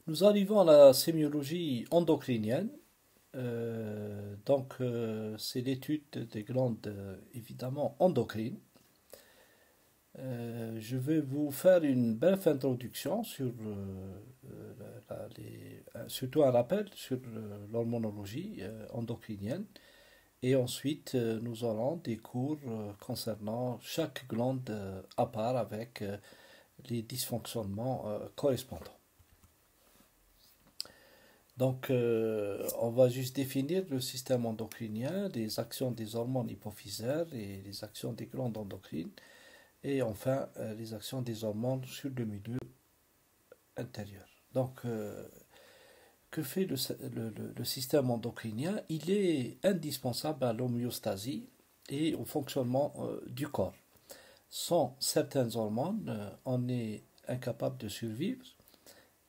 Nous arrivons à la sémiologie endocrinienne. C'est l'étude des glandes évidemment endocrines. Je vais vous faire une brève introduction sur surtout un rappel sur l'hormonologie endocrinienne. Et ensuite, nous aurons des cours concernant chaque glande à part avec les dysfonctionnements correspondants. On va juste définir le système endocrinien, les actions des hormones hypophysaires et les actions des glandes endocrines, et enfin les actions des hormones sur le milieu intérieur. Que fait le système endocrinien? Il est indispensable à l'homéostasie et au fonctionnement du corps. Sans certaines hormones, on est incapable de survivre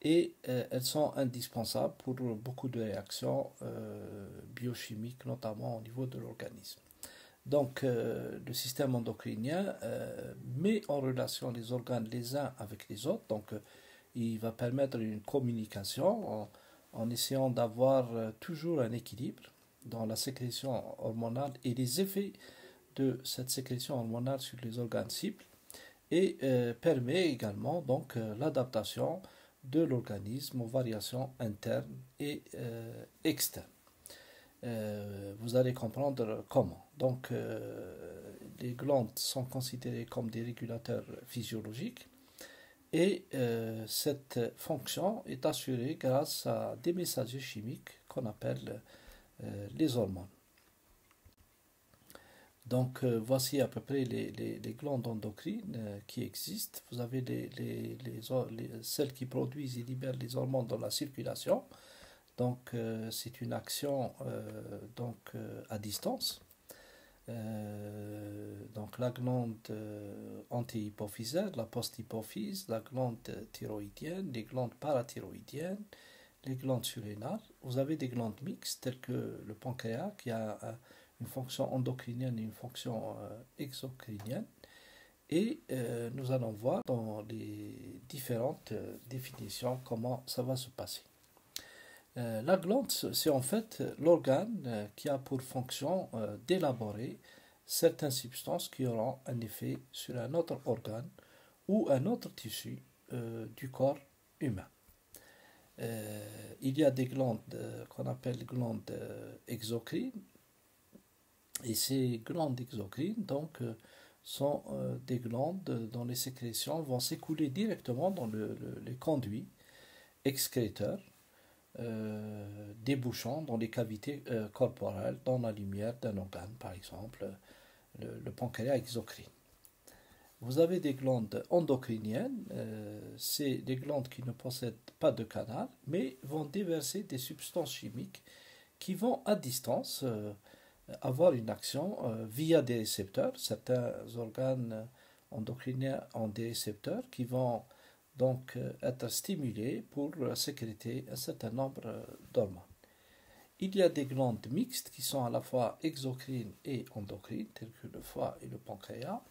et elles sont indispensables pour beaucoup de réactions biochimiques, notamment au niveau de l'organisme. Le système endocrinien met en relation les organes les uns avec les autres. Il va permettre une communication en essayant d'avoir toujours un équilibre dans la sécrétion hormonale et les effets de cette sécrétion hormonale sur les organes cibles et permet également l'adaptation de l'organisme aux variations internes et externes. Vous allez comprendre comment. Les glandes sont considérées comme des régulateurs physiologiques et cette fonction est assurée grâce à des messagers chimiques qu'on appelle les hormones. Voici à peu près les glandes endocrines qui existent. Vous avez celles qui produisent et libèrent les hormones dans la circulation. C'est une action à distance. La glande antihypophysaire, la posthypophyse, la glande thyroïdienne, les glandes parathyroïdiennes, les glandes surrénales. Vous avez des glandes mixtes telles que le pancréas qui a une fonction endocrinienne et une fonction exocrinienne. Et nous allons voir dans les différentes définitions comment ça va se passer. La glande, c'est en fait l'organe qui a pour fonction d'élaborer certaines substances qui auront un effet sur un autre organe ou un autre tissu du corps humain. Il y a des glandes qu'on appelle glandes exocrines. Et ces glandes exocrines sont des glandes dont les sécrétions vont s'écouler directement dans les conduits excréteurs, débouchant dans les cavités corporelles, dans la lumière d'un organe, par exemple le pancréas exocrine. Vous avez des glandes endocriniennes, c'est des glandes qui ne possèdent pas de canal, mais vont déverser des substances chimiques qui vont à distance avoir une action via des récepteurs. Certains organes endocriniens ont des récepteurs qui vont être stimulés pour sécréter un certain nombre d'hormones. Il y a des glandes mixtes qui sont à la fois exocrines et endocrines, telles que le foie et le pancréas.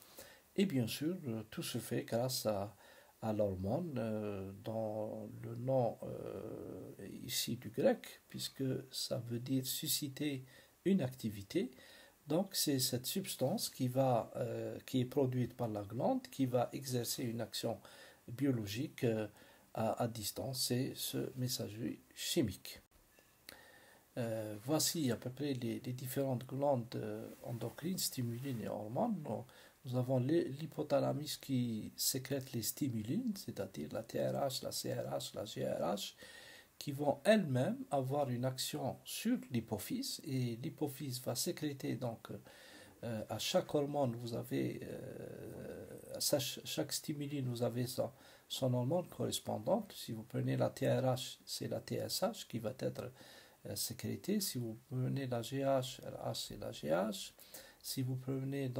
Et bien sûr, tout se fait grâce à l'hormone, dont le nom ici du grec, puisque ça veut dire susciter une activité. C'est cette substance qui est produite par la glande qui va exercer une action biologique à distance, c'est ce messager chimique. Voici à peu près les différentes glandes endocrines, stimulines et hormones. Nous avons l'hypothalamus qui sécrète les stimulines, c'est-à-dire la TRH, la CRH, la GRH, qui vont elles-mêmes avoir une action sur l'hypophyse, et l'hypophyse va sécréter à chaque hormone vous avez à chaque stimuline vous avez son hormone correspondante. Si vous prenez la TRH, c'est la TSH qui va être sécrétée. Si vous prenez la GH, c'est la GH. Si vous prenez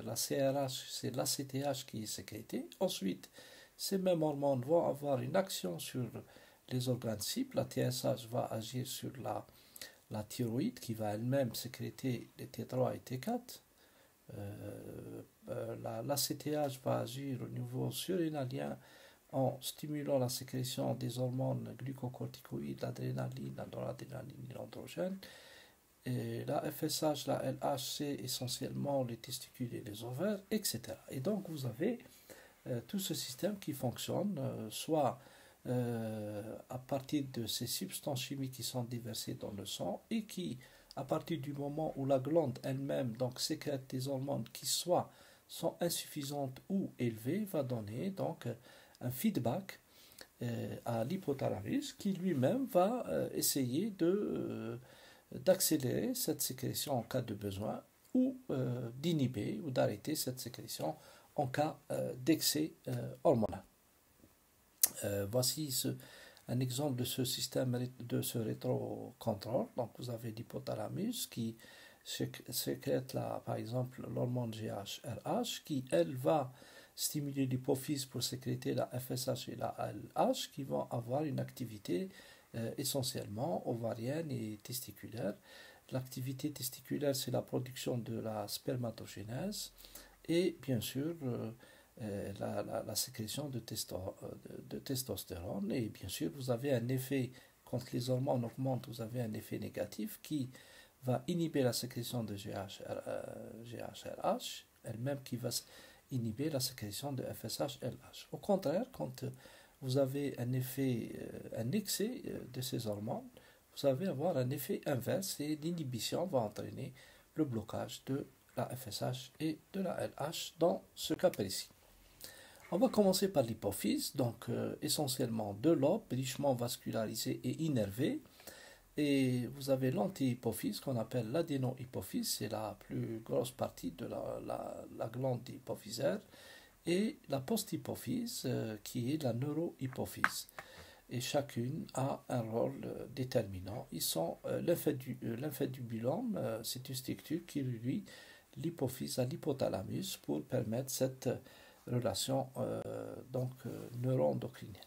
la CRH, c'est l'ACTH qui est sécrétée. Ensuite, ces mêmes hormones vont avoir une action sur les organes cibles. La TSH va agir sur la thyroïde qui va elle-même sécréter les T3 et T4. La CTH va agir au niveau surrénalien en stimulant la sécrétion des hormones glucocorticoïdes, l'adrénaline, la noradrénaline et l'androgène. Et la FSH, la LH, c'est essentiellement les testicules et les ovaires, etc. Et donc vous avez tout ce système qui fonctionne, soit à partir de ces substances chimiques qui sont déversées dans le sang et qui, à partir du moment où la glande elle-même donc sécrète des hormones qui soit sont insuffisantes ou élevées, va donner donc un feedback à l'hypothalamus qui lui-même va essayer d'accélérer cette sécrétion en cas de besoin ou d'inhiber ou d'arrêter cette sécrétion en cas d'excès hormonal. Voici un exemple de ce système, de ce rétrocontrôle. Donc vous avez l'hypothalamus qui sécrète par exemple l'hormone GHRH qui elle va stimuler l'hypophyse pour sécréter la FSH et la LH qui vont avoir une activité essentiellement ovarienne et testiculaire. L'activité testiculaire, c'est la production de la spermatogénèse et bien sûr la sécrétion de testostérone. Et bien sûr, vous avez un effet, quand les hormones augmentent, vous avez un effet négatif qui va inhiber la sécrétion de GHRH, elle-même qui va inhiber la sécrétion de FSH-LH. Au contraire, quand vous avez un excès de ces hormones, vous allez avoir un effet inverse et l'inhibition va entraîner le blocage de la FSH et de la LH dans ce cas précis. On va commencer par l'hypophyse, donc essentiellement deux lobes richement vascularisés et innervés. Et vous avez l'antihypophyse qu'on appelle l'adénohypophyse, c'est la plus grosse partie de la glande hypophysaire, et la posthypophyse qui est la neurohypophyse. Et chacune a un rôle déterminant. Ils sont lymphédubulum, c'est une structure qui relie l'hypophyse à l'hypothalamus pour permettre cette relation neuro-endocrinienne.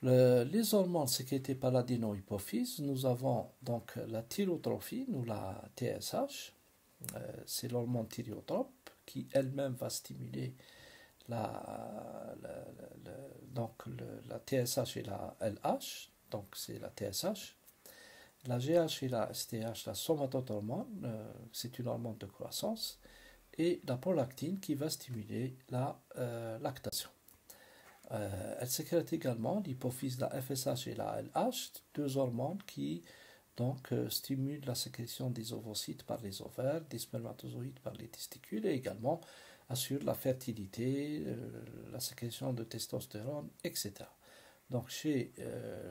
Les hormones sécrétées par l'adénohypophyse, nous avons donc la thyrotrophine ou la TSH, c'est l'hormone thyriotrope qui elle-même va stimuler la TSH et la LH, donc c'est la TSH. La GH et la STH, la somatohormone, c'est une hormone de croissance, et la prolactine qui va stimuler la lactation. Elle sécrète également l'hypophyse, la FSH et la LH, deux hormones qui donc stimulent la sécrétion des ovocytes par les ovaires, des spermatozoïdes par les testicules et également assurent la fertilité, la sécrétion de testostérone, etc. Donc chez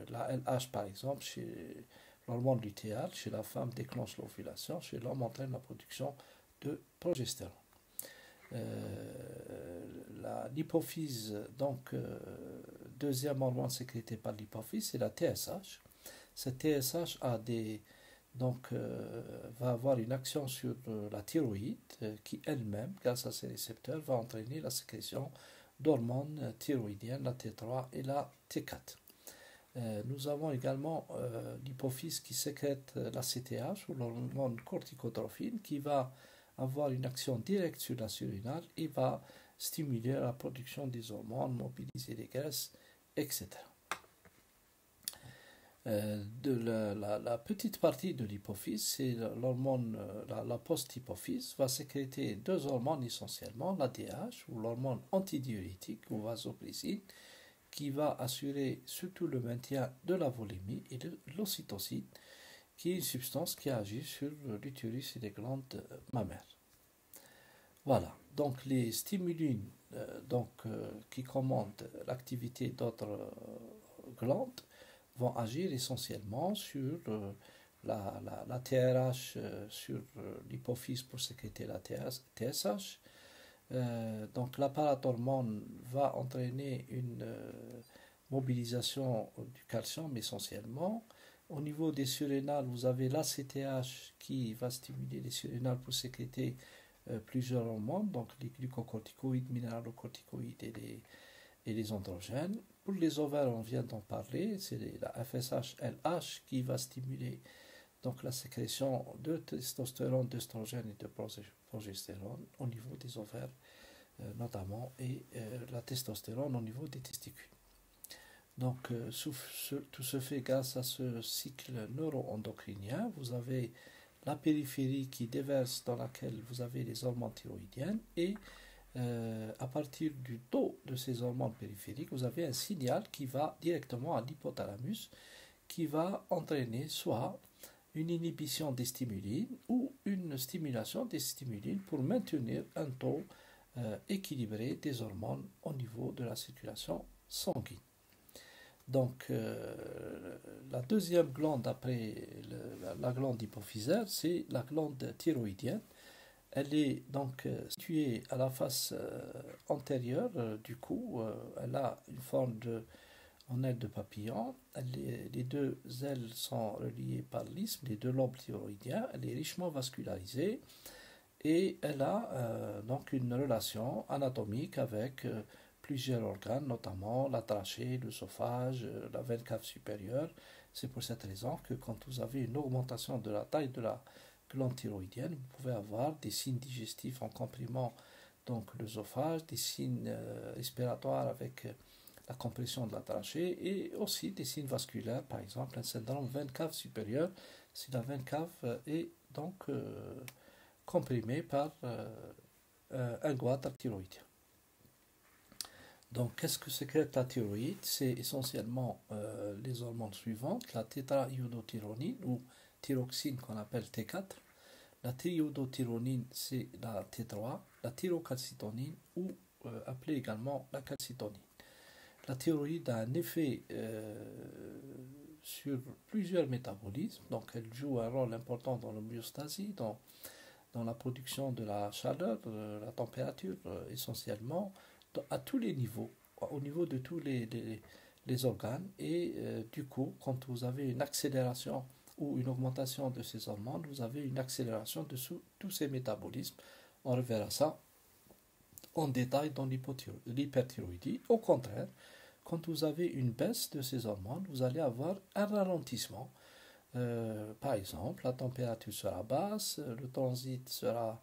la LH par exemple, chez l'hormone lutéale, chez la femme déclenche l'ovulation, chez l'homme entraîne la production de progestérone. L'hypophyse, donc deuxième hormone sécrétée par l'hypophyse, c'est la TSH. Cette TSH va avoir une action sur la thyroïde qui elle-même, grâce à ses récepteurs, va entraîner la sécrétion d'hormones thyroïdiennes, la T3 et la T4. Nous avons également l'hypophyse qui sécrète la CTH ou l'hormone corticotrophine qui va avoir une action directe sur la surrénale et va stimuler la production des hormones, mobiliser les graisses, etc. La petite partie de l'hypophyse, c'est l'hormone, la post-hypophyse, va sécréter deux hormones essentiellement, l'ADH ou l'hormone antidiurétique ou vasopressine, qui va assurer surtout le maintien de la volémie et de l'ocytocine, qui est une substance qui agit sur l'utérus et les glandes mammaires. Voilà, donc les stimulines qui commandent l'activité d'autres glandes vont agir essentiellement sur la TRH, sur l'hypophyse pour sécréter la TSH. Donc la parathormone va entraîner une mobilisation du calcium essentiellement. Au niveau des surrénales, vous avez l'ACTH qui va stimuler les surrénales pour sécréter plusieurs hormones, donc les glucocorticoïdes, minéralocorticoïdes et les androgènes. Pour les ovaires, on vient d'en parler, c'est la FSH-LH qui va stimuler donc la sécrétion de testostérone, d'œstrogène et de progestérone au niveau des ovaires notamment, et la testostérone au niveau des testicules. Donc, tout se fait grâce à ce cycle neuro-endocrinien. Vous avez la périphérie qui déverse, dans laquelle vous avez les hormones thyroïdiennes, et à partir du taux de ces hormones périphériques, vous avez un signal qui va directement à l'hypothalamus, qui va entraîner soit une inhibition des stimulines ou une stimulation des stimulines pour maintenir un taux équilibré des hormones au niveau de la circulation sanguine. Donc, la deuxième glande après la glande hypophysaire, c'est la glande thyroïdienne. Elle est donc située à la face antérieure du cou. Elle a une forme en aile de papillon. Les deux ailes sont reliées par l'isthme, les deux lobes thyroïdiens. Elle est richement vascularisée et elle a donc une relation anatomique avec plusieurs organes, notamment la trachée, l'œsophage, la veine cave supérieure. C'est pour cette raison que quand vous avez une augmentation de la taille de la glande thyroïdienne, vous pouvez avoir des signes digestifs en comprimant donc l'œsophage, des signes respiratoires avec la compression de la trachée et aussi des signes vasculaires, par exemple un syndrome veine cave supérieure, si la veine cave est donc comprimée par un goitre thyroïdien. Donc, qu'est-ce que sécrète la thyroïde? C'est essentiellement les hormones suivantes, la tétraiodothyronine ou thyroxine qu'on appelle T4, la thyrodothyronine, c'est la T3, la thyrocalcitonine ou appelée également la calcitonine. La thyroïde a un effet sur plusieurs métabolismes, donc elle joue un rôle important dans l'homéostasie, dans la production de la chaleur, de la température essentiellement, à tous les niveaux, au niveau de tous les organes. Et du coup, quand vous avez une accélération ou une augmentation de ces hormones, vous avez une accélération de tous ces métabolismes. On reverra ça en détail dans l'hyperthyroïdie. Au contraire, quand vous avez une baisse de ces hormones, vous allez avoir un ralentissement. Par exemple, la température sera basse, le transit sera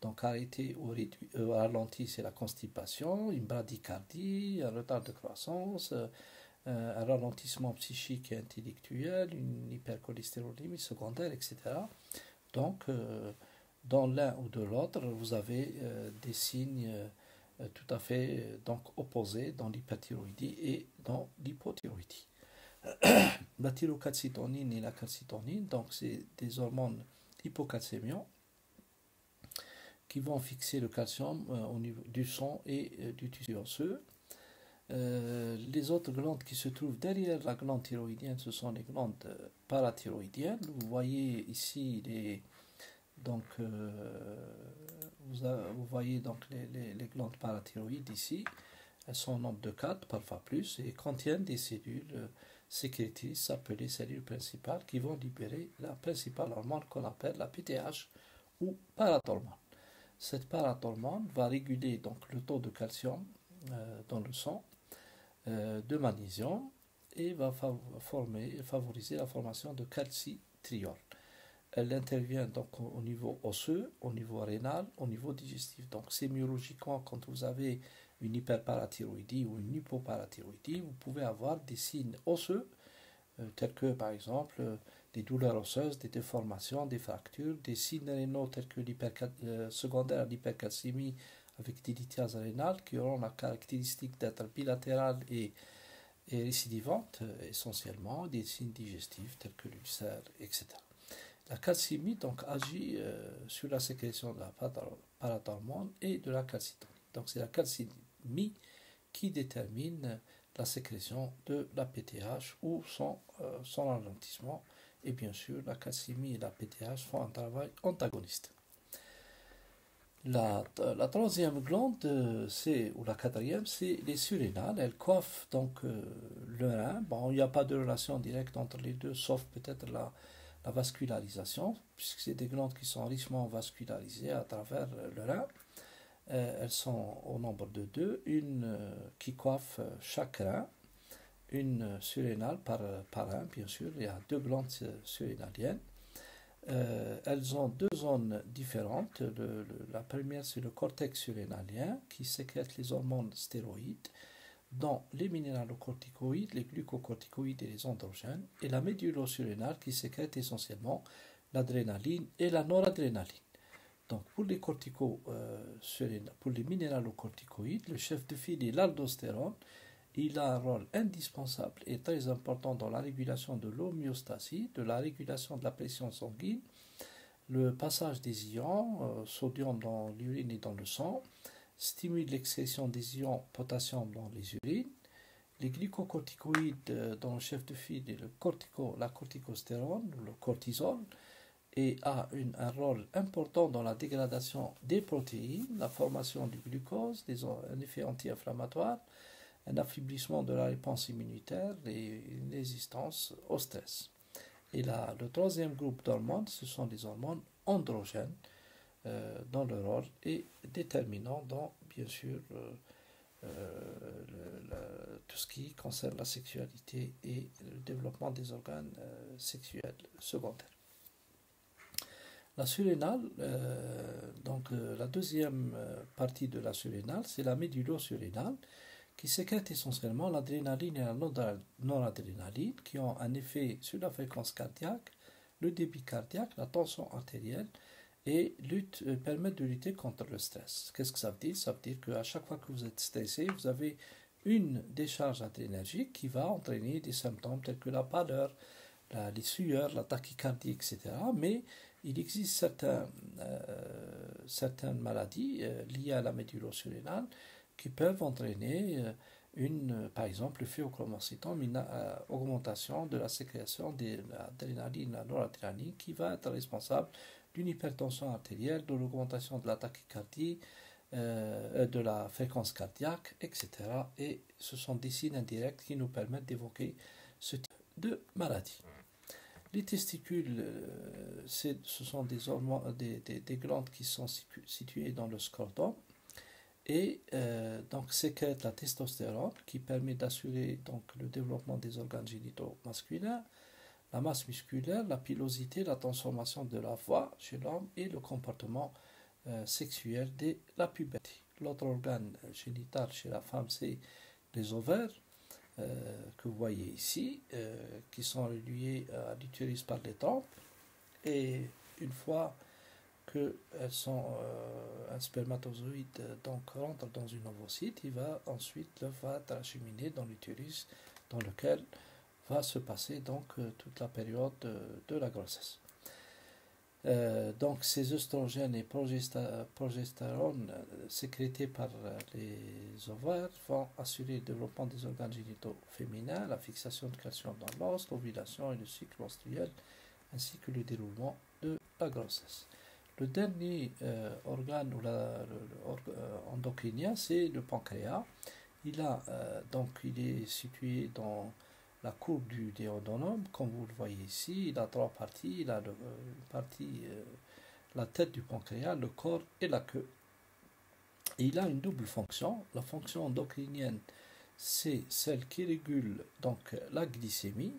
donc arrêté ou réduit, ralenti, c'est la constipation, une bradycardie, un retard de croissance, un ralentissement psychique et intellectuel, une hypercholestérolémie secondaire, etc. Donc, dans l'un ou de l'autre, vous avez des signes tout à fait donc opposés dans l'hyperthyroïdie et dans l'hypothyroïdie. La thyrocalcitonine et la calcitonine, donc c'est des hormones hypocalcémiants qui vont fixer le calcium au niveau du sang et du tissu osseux. Les autres glandes qui se trouvent derrière la glande thyroïdienne, ce sont les glandes parathyroïdiennes. Vous voyez ici donc, vous voyez donc les glandes parathyroïdes ici. Elles sont au nombre de 4, parfois plus, et contiennent des cellules sécrétrices appelées cellules principales qui vont libérer la principale hormone qu'on appelle la PTH ou parathormone. Cette parathormone va réguler donc le taux de calcium dans le sang, de magnésium, et va favoriser la formation de calcitriol. Elle intervient donc au niveau osseux, au niveau rénal, au niveau digestif. Donc sémiologiquement, quand vous avez une hyperparathyroïdie ou une hypoparathyroïdie, vous pouvez avoir des signes osseux, tels que par exemple des douleurs osseuses, des déformations, des fractures, des signes rénaux tels que secondaires à l'hypercalcémie avec des lithiases rénales qui auront la caractéristique d'être bilatérales et récidivantes, essentiellement des signes digestifs tels que l'ulcère, etc. La calcémie donc agit sur la sécrétion de la parathormone et de la calcitonine. Donc c'est la calcémie qui détermine la sécrétion de la PTH ou son ralentissement. Et bien sûr, la calcémie et la PTH font un travail antagoniste. La troisième glande, ou la quatrième, c'est les surrénales. Elles coiffent donc le rein. Bon, il n'y a pas de relation directe entre les deux, sauf peut-être la vascularisation, puisque c'est des glandes qui sont richement vascularisées à travers le rein. Elles sont au nombre de deux, une qui coiffe chaque rein, une surrénale par rein, bien sûr. Il y a deux glandes surrénaliennes. Elles ont deux zones différentes. La première, c'est le cortex surrénalien qui sécrète les hormones stéroïdes, dont les minéralocorticoïdes, les glucocorticoïdes et les androgènes, et la médulo-surrénale qui sécrète essentiellement l'adrénaline et la noradrénaline. Donc pour les minéralocorticoïdes, le chef de file est l'aldostérone. Il a un rôle indispensable et très important dans la régulation de l'homéostasie, de la régulation de la pression sanguine, le passage des ions, sodium dans l'urine et dans le sang, stimule l'excrétion des ions potassium dans les urines. Les glycocorticoïdes dans le chef de file et la corticostérone, le cortisol, et a un rôle important dans la dégradation des protéines, la formation du glucose, un effet anti-inflammatoire, un affaiblissement de la réponse immunitaire et une résistance au stress. Et là, le troisième groupe d'hormones, ce sont les hormones androgènes, dont le rôle est déterminant dans, bien sûr, tout ce qui concerne la sexualité et le développement des organes sexuels secondaires. La surrénale, la deuxième partie de la surrénale, c'est la médulo-surrénale qui sécrète essentiellement l'adrénaline et la noradrénaline qui ont un effet sur la fréquence cardiaque, le débit cardiaque, la tension artérielle et permettent de lutter contre le stress. Qu'est-ce que ça veut dire? Ça veut dire qu'à chaque fois que vous êtes stressé, vous avez une décharge adrénergique qui va entraîner des symptômes tels que la pâleur, les sueurs, la tachycardie, etc. Mais il existe certaines maladies liées à la médulo-surrénale qui peuvent entraîner par exemple, le phéochromocétone, une augmentation de la sécrétion de l'adrénaline, la noradrénaline, qui va être responsable d'une hypertension artérielle, de l'augmentation de la tachycardie, de la fréquence cardiaque, etc. Et ce sont des signes indirects qui nous permettent d'évoquer ce type de maladie. Les testicules, ce sont des glandes qui sont situées dans le scrotum et donc sécrètent la testostérone qui permet d'assurer donc le développement des organes génitaux masculins, la masse musculaire, la pilosité, la transformation de la voix chez l'homme et le comportement sexuel dès la puberté. L'autre organe génital chez la femme, c'est les ovaires que vous voyez ici, qui sont reliés à l'utérus par les trompes. Et une fois que un spermatozoïde rentre dans une ovocyte, l'œuf va être acheminé dans l'utérus dans lequel va se passer toute la période de la grossesse. Donc ces œstrogènes et progestérone sécrétés par les ovaires vont assurer le développement des organes génitaux féminins, la fixation de calcium dans l'os, l'ovulation et le cycle menstruel, ainsi que le déroulement de la grossesse. Le dernier organe endocrinien, c'est le pancréas. Il est situé dans la courbe du duodénum, comme vous le voyez ici. Il a trois parties. Il a la tête du pancréas, le corps et la queue. Et il a une double fonction. La fonction endocrinienne, c'est celle qui régule la glycémie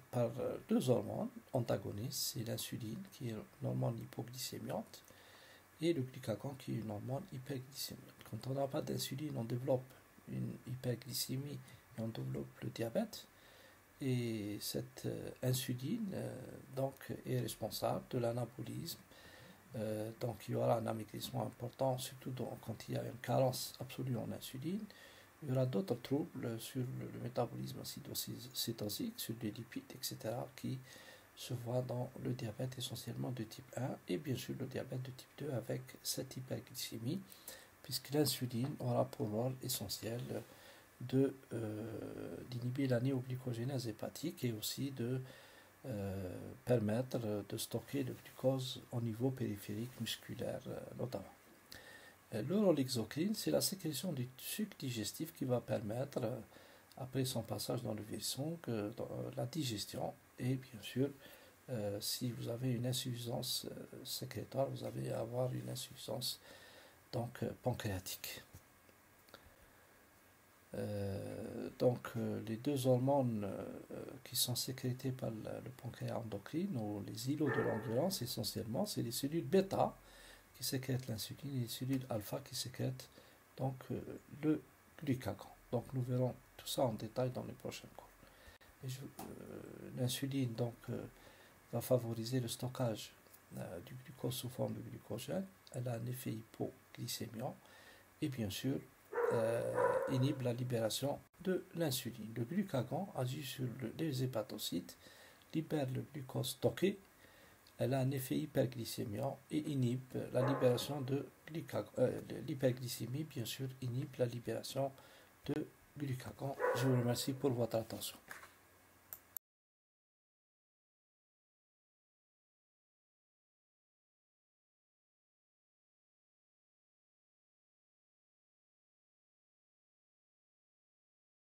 par deux hormones antagonistes, c'est l'insuline qui est une hormone hypoglycémiante et le glucagon qui est une hormone hyperglycémiante. Quand on n'a pas d'insuline, on développe une hyperglycémie et on développe le diabète. Et cette insuline est responsable de l'anabolisme. Donc il y aura un amaigrissement important, surtout quand il y a une carence absolue en insuline. Il y aura d'autres troubles sur le métabolisme acidocétosique, sur les lipides, etc., qui se voient dans le diabète essentiellement de type 1 et bien sûr le diabète de type 2 avec cette hyperglycémie, puisque l'insuline aura pour rôle essentiel d'inhiber la néoglycogénèse hépatique et aussi de permettre de stocker le glucose au niveau périphérique musculaire notamment. L'urolexocrine, c'est la sécrétion du sucre digestif qui va permettre, après son passage dans le vesson, la digestion. Et bien sûr, si vous avez une insuffisance sécrétoire, vous allez avoir une insuffisance pancréatique. Donc, les deux hormones qui sont sécrétées par le pancréas endocrine, ou les îlots de l'endurance essentiellement, c'est les cellules bêta qui sécrètent l'insuline et les cellules alpha qui sécrètent donc le glucagon. Donc, nous verrons tout ça en détail dans les prochains cours. L'insuline donc va favoriser le stockage du glucose sous forme de glucogène. Elle a un effet hypoglycémiant et bien sûr inhibe la libération de l'insuline. Le glucagon agit sur les hépatocytes, libère le glucose stocké. Elle a un effet hyperglycémiant et inhibe la libération de glucagon. L'hyperglycémie, bien sûr, inhibe la libération de glucagon. Je vous remercie pour votre attention.